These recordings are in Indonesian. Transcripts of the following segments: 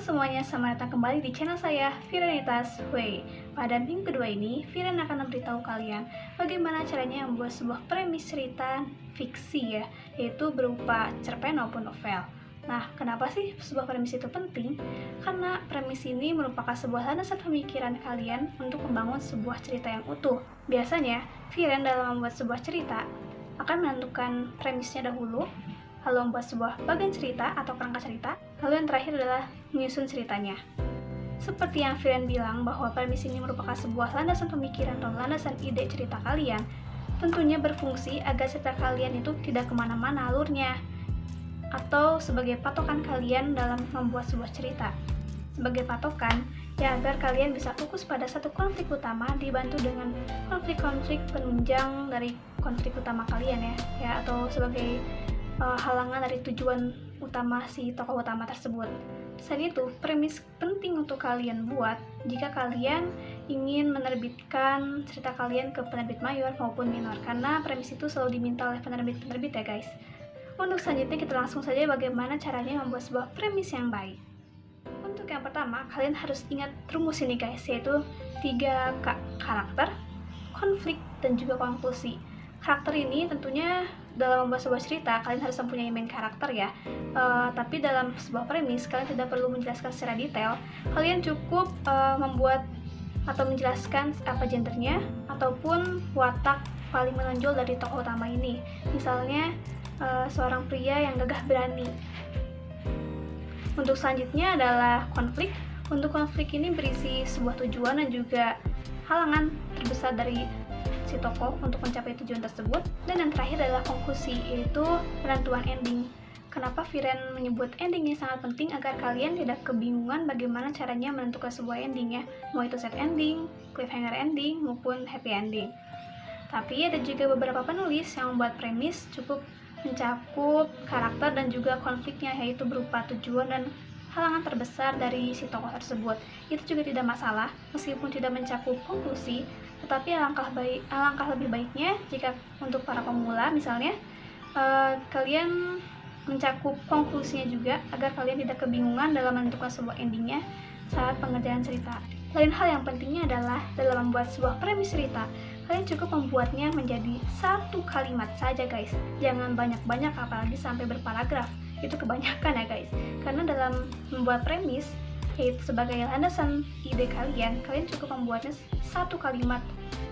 semuanya, selamat datang kembali di channel saya, Viranitas Way. Pada minggu kedua ini, Viran akan memberitahu kalian bagaimana caranya membuat sebuah premis cerita fiksi yaitu berupa cerpen maupun novel. Nah, kenapa sih sebuah premis itu penting? Karena premis ini merupakan sebuah landasan pemikiran kalian untuk membangun sebuah cerita yang utuh. Biasanya, Viran dalam membuat sebuah cerita akan menentukan premisnya dahulu, lalu membuat sebuah bagian cerita atau kerangka cerita, lalu yang terakhir adalah menyusun ceritanya. Seperti yang Viren bilang bahwa premis ini merupakan sebuah landasan pemikiran atau landasan ide cerita kalian, tentunya berfungsi agar cerita kalian itu tidak kemana-mana alurnya, atau sebagai patokan kalian dalam membuat sebuah cerita. Sebagai patokan, ya agar kalian bisa fokus pada satu konflik utama dibantu dengan konflik-konflik penunjang dari konflik utama kalian ya atau sebagai halangan dari tujuan utama si tokoh utama tersebut. Selain itu, premis penting untuk kalian buat jika kalian ingin menerbitkan cerita kalian ke penerbit mayor maupun minor, karena premis itu selalu diminta oleh penerbit-penerbit ya guys. Untuk selanjutnya kita langsung saja bagaimana caranya membuat sebuah premis yang baik. Untuk yang pertama, kalian harus ingat rumus ini guys, yaitu 3K: karakter, konflik, dan juga konklusi. Karakter ini tentunya dalam membuat sebuah cerita kalian harus mempunyai main karakter ya, tapi dalam sebuah premis kalian tidak perlu menjelaskan secara detail. Kalian cukup membuat atau menjelaskan apa gendernya ataupun watak paling menonjol dari tokoh utama ini. Misalnya seorang pria yang gagah berani. Untuk selanjutnya adalah konflik. Untuk konflik ini berisi sebuah tujuan dan juga halangan terbesar dari si tokoh untuk mencapai tujuan tersebut. Dan yang terakhir adalah konklusi, yaitu penentuan ending. Kenapa Viren menyebut ending ini sangat penting agar kalian tidak kebingungan bagaimana caranya menentukan sebuah ending ya, mau itu set ending, cliffhanger ending, maupun happy ending. Tapi ada juga beberapa penulis yang membuat premis cukup mencakup karakter dan juga konfliknya, yaitu berupa tujuan dan halangan terbesar dari si tokoh tersebut. Itu juga tidak masalah meskipun tidak mencakup konklusi, tetapi alangkah lebih baiknya jika untuk para pemula misalnya kalian mencakup konklusinya juga agar kalian tidak kebingungan dalam menentukan sebuah endingnya saat pengerjaan cerita. Lain hal yang pentingnya adalah dalam membuat sebuah premis cerita, kalian cukup membuatnya menjadi satu kalimat saja guys, jangan banyak-banyak apalagi sampai berparagraf. Itu kebanyakan ya guys, karena dalam membuat premis yaitu sebagai landasan ide kalian cukup membuatnya satu kalimat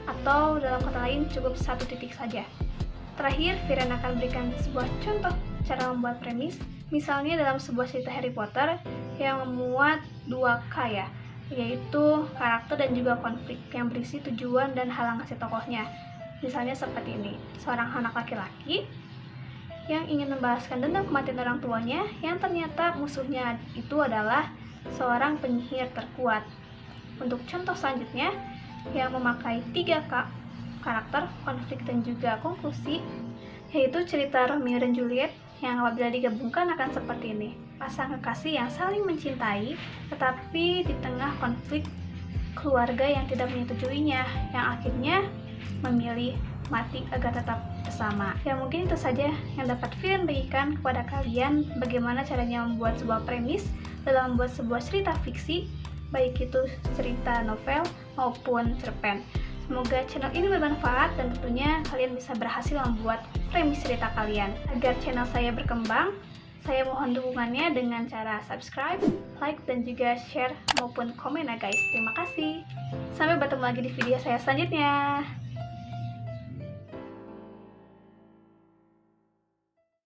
atau dalam kata lain cukup satu titik saja. Terakhir, Viren akan berikan sebuah contoh cara membuat premis, misalnya dalam sebuah cerita Harry Potter yang memuat 2K yaitu karakter dan juga konflik yang berisi tujuan dan halangan si tokohnya. Misalnya seperti ini, seorang anak laki-laki yang ingin membalaskan dendam kematian orang tuanya yang ternyata musuhnya itu adalah seorang penyihir terkuat. Untuk contoh selanjutnya yang memakai 3K: karakter, konflik, dan juga konklusi, yaitu cerita Romeo dan Juliet yang apabila digabungkan akan seperti ini. Pasang kekasih yang saling mencintai tetapi di tengah konflik keluarga yang tidak menyetujuinya, yang akhirnya memilih mati agar tetap bersama. Ya mungkin itu saja yang dapat Viren bagikan kepada kalian bagaimana caranya membuat sebuah premis dalam membuat sebuah cerita fiksi, baik itu cerita novel maupun cerpen. Semoga channel ini bermanfaat dan tentunya kalian bisa berhasil membuat premis cerita kalian. Agar channel saya berkembang, saya mohon dukungannya dengan cara subscribe, like, dan juga share maupun komen ya guys. Terima kasih. Sampai bertemu lagi di video saya selanjutnya.